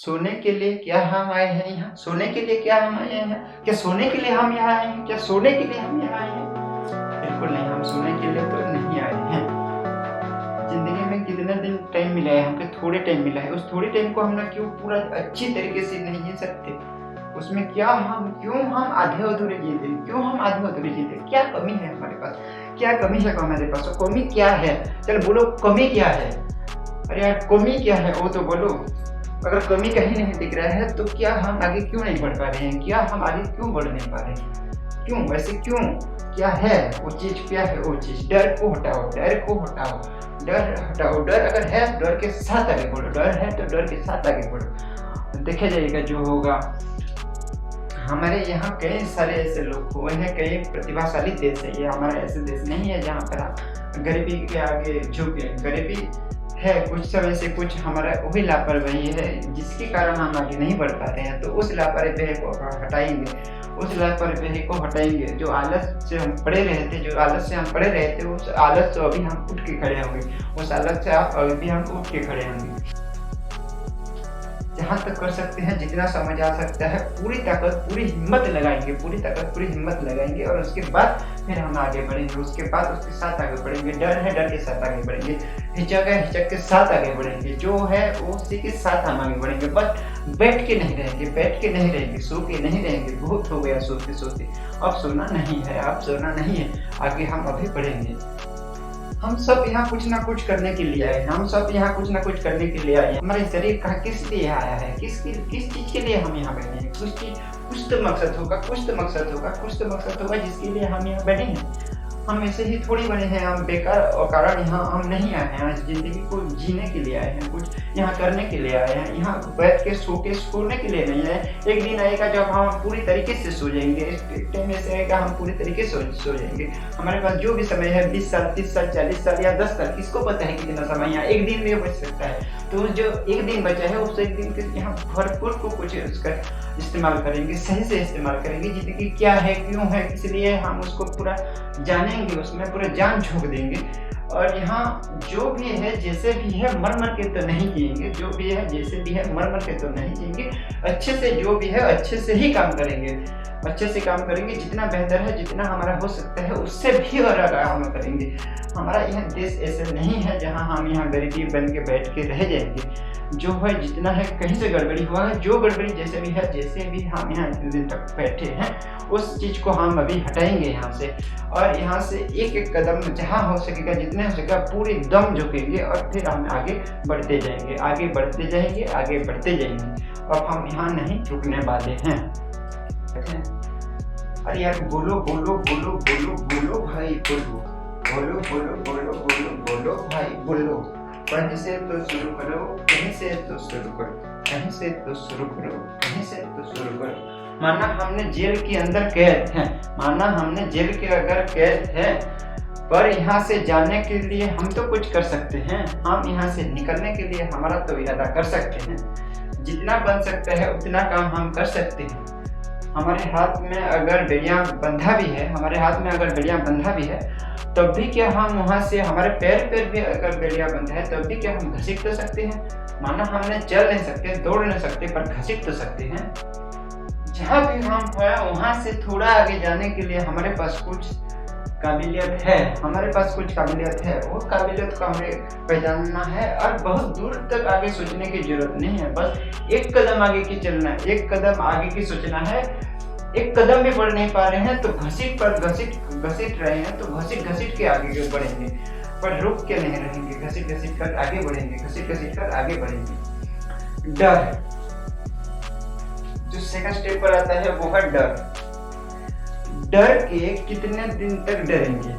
सोने के लिए क्या हम आए हैं यहाँ? सोने के लिए क्या हम आए हैं? क्या सोने के लिए हम यहाँ आए हैं? क्या सोने के लिए हम यहाँ आए हैं? बिल्कुल नहीं, हम सोने के लिए तो नहीं आए हैं। ज़िंदगी में कितना दिन टाइम मिला है हमको? थोड़े टाइम मिला है। उस थोड़े टाइम को हम ना क्यों पूरा अच्छी तरीके से नहीं जी सकते? उसमें क्यों हम आधे-अधूरे जीते हैं? क्यों हम आधे-अधूरे जीते हैं? क्या कमी है हमारे पास? क्या कमी है हमारे पास? वो कमी क्या है? चल बोलो, कमी क्या है? अरे यार, कमी क्या है वो तो बोलो। अगर कमी कहीं नहीं दिख रहा है तो क्या हम आगे क्यों नहीं बढ़ पा रहे हैं? क्या हम आगे क्यों बढ़ नहीं पा रहे हैं? क्यों? वैसे क्यों? क्या है वो चीज़? क्या है वो चीज़? डर को हटाओ, डर को हटाओ, डर हटाओ। डर अगर है, डर के साथ आगे बढ़ो। डर है तो डर के साथ आगे बढ़ो। देखा जाएगा जो होगा। हमारे यहाँ कई सारे ऐसे लोग हुए हैं, कई प्रतिभाशाली देश है ये। हमारा ऐसे देश नहीं है जहाँ पर आप गरीबी के आगे झुके। गरीबी है कुछ समय से, कुछ हमारा वही लापरवाही है जिसके कारण हम आगे नहीं बढ़ पा रहे हैं। तो उस लापरवाही को हटाएंगे, उस लापरवाही को हटाएंगे। जो आलस से हम पड़े रहे थे, जो आलस से हम पड़े रहे थे, उस आलस से अभी हम उठ के खड़े होंगे। उस आलस से आप अभी हम उठ के खड़े होंगे। जहाँ तक कर सकते हैं, जितना समझ आ सकता है, पूरी ताकत पूरी हिम्मत लगाएंगे, पूरी ताकत पूरी हिम्मत लगाएंगे और उसके बाद फिर हम आगे बढ़ेंगे। उसके बाद उसके साथ आगे बढ़ेंगे। डर है, डर के साथ आगे बढ़ेंगे। हिचक है, हिचक के साथ आगे बढ़ेंगे। जो है वो उसी के साथ हम आगे बढ़ेंगे। बस बैठ के नहीं रहेंगे, बैठ के नहीं रहेंगे, सो के नहीं रहेंगे। बहुत हो गया सोते सोते, अब सोना नहीं है, अब सोना नहीं है। आगे हम अभी बढ़ेंगे। हम सब यहाँ कुछ ना कुछ करने के लिए आए हैं। हम सब यहाँ कुछ ना कुछ करने के लिए आए हैं। हमारे शरीर कहाँ किस लिए आया है? किस चीज के लिए हम यहाँ बैठे हैं? कुछ तो मकसद होगा, कुछ तो मकसद होगा जिसके लिए हम यहाँ बैठे हैं। हम ऐसे ही थोड़ी बने हैं। हम बेकार और कारण यहाँ हम नहीं आए हैं। जिंदगी को जीने के लिए आए हैं, कुछ यहाँ करने के लिए आए हैं। यहाँ बैठ के सोने के लिए नहीं आए। एक दिन आएगा जब हम पूरी तरीके से सो जाएंगे। एक टाइम ऐसे आएगा हम पूरी तरीके से सो जाएंगे। हमारे पास जो भी समय है, 20 साल, 30 साल, 40 साल या 10 साल, किसको पता है कितना समय यहाँ एक दिन में बच सकता है। तो जो एक दिन बचा है उस एक दिन के यहाँ भरपूर को कुछ उसका इस्तेमाल करेंगे, सही से इस्तेमाल करेंगे। जिंदगी क्या है, क्यों है, किस लिए, हम उसको पूरा जानेंगे, उसमें पूरा जान झोंक देंगे। और यहाँ जो भी है, जैसे भी है, मर के तो नहीं जिएंगे। जो भी है, जैसे भी है, मर के तो नहीं जिएंगे। अच्छे से जो भी है अच्छे से ही काम करेंगे, अच्छे से काम करेंगे। जितना बेहतर है, जितना हमारा हो सकता है, उससे भी और हम करेंगे। हमारा यह देश ऐसे नहीं है जहाँ हम यहाँ गरीबी बन के बैठ के रह जाएंगे। जो है जितना है, कहीं से गड़बड़ी हुआ है, जो गड़बड़ी जैसे भी है, जैसे भी हम यहाँ इतने दिन तक बैठे हैं, उस चीज़ को हम अभी हटाएंगे यहाँ से। और यहाँ से एक एक कदम जहाँ हो सकेगा, जितने हो सकेगा, पूरी दम झुकेंगे और फिर हम आगे बढ़ते जाएंगे, आगे बढ़ते जाएंगे, आगे बढ़ते जाएंगे। अब हम यहाँ नहीं रुकने वाले हैं। अरे यार, बोलो बोलो बोलो बोलो बोलो भाई, बोलो बोलो बोलो बोलो बोलो बोलो भाई, बोलो। कहीं से तो शुरू करो, कहीं से तो शुरू करो, कहीं से तो शुरू करो, कहीं से तो शुरू करो। माना हमने जेल के अंदर कैद हैं, माना हमने जेल के अगर कैद हैं, पर यहाँ से जाने के लिए हम तो कुछ कर सकते हैं। हम यहाँ से निकलने के लिए हमारा तो इरादा कर सकते हैं। जितना बन सकता है उतना काम हम कर सकते हैं। हमारे हाथ में अगर बेड़ियाँ बंधा भी है, हमारे हाथ में अगर बेड़ियाँ बंधा भी है, तब भी क्या हम वहाँ से, हमारे पैर भी अगर बेड़ियाँ बंधा है, तब भी क्या हम घसीट तो सकते हैं। माना हमने चल नहीं सकते, दौड़ नहीं सकते, पर घसीट तो सकते हैं। जहाँ भी हम हैं वहाँ से थोड़ा आगे जाने के लिए हमारे पास कुछ काबिलियत है, हमारे पास कुछ काबिलियत है। वो काबिलियत को हमें पहचानना है और बहुत दूर तक आगे सोचने की जरूरत नहीं है। बस एक कदम आगे की चलना है, एक कदम आगे की सोचना है। एक कदम भी बढ़ नहीं पा रहे हैं तो घसीट रहे हैं, तो घसीट के आगे बढ़ेंगे, पर रुक के नहीं रहेंगे। घसीट कर आगे बढ़ेंगे, घसीट कर आगे बढ़ेंगे। डर जो सेकंड स्टेप पर आता है वो है डर। डर के कितने दिन तक डरेंगे?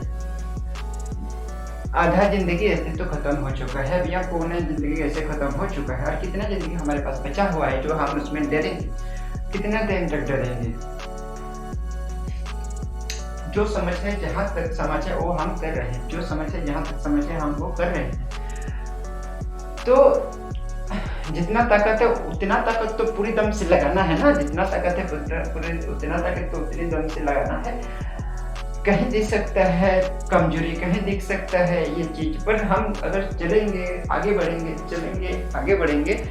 आधा जिंदगी ऐसे तो खत्म हो चुका है, या पौने जिंदगी ऐसे खत्म हो चुका है, और कितना जिंदगी हमारे पास बचा हुआ है जो हम उसमें डरेंगे। कितना दिन तक डरेंगे? जो समझ है, जहाँ तक समझ है वो हम कर रहे हैं, जो समझ है, जहाँ तक समझ है हम वो कर रहे हैं। तो जितना ताकत है उतना ताकत तो पूरी दम से लगाना है ना। जितना ताकत है उतना ताकत तो उतनी दम से लगाना है। कहीं दिख सकता है कमजोरी, कहीं दिख सकता है ये चीज, पर हम अगर चलेंगे, आगे बढ़ेंगे, चलेंगे, आगे बढ़ेंगे,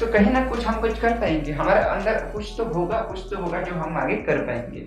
तो कहीं ना कुछ हम कुछ कर पाएंगे, हमारे अंदर कुछ तो होगा जो हम आगे कर पाएंगे।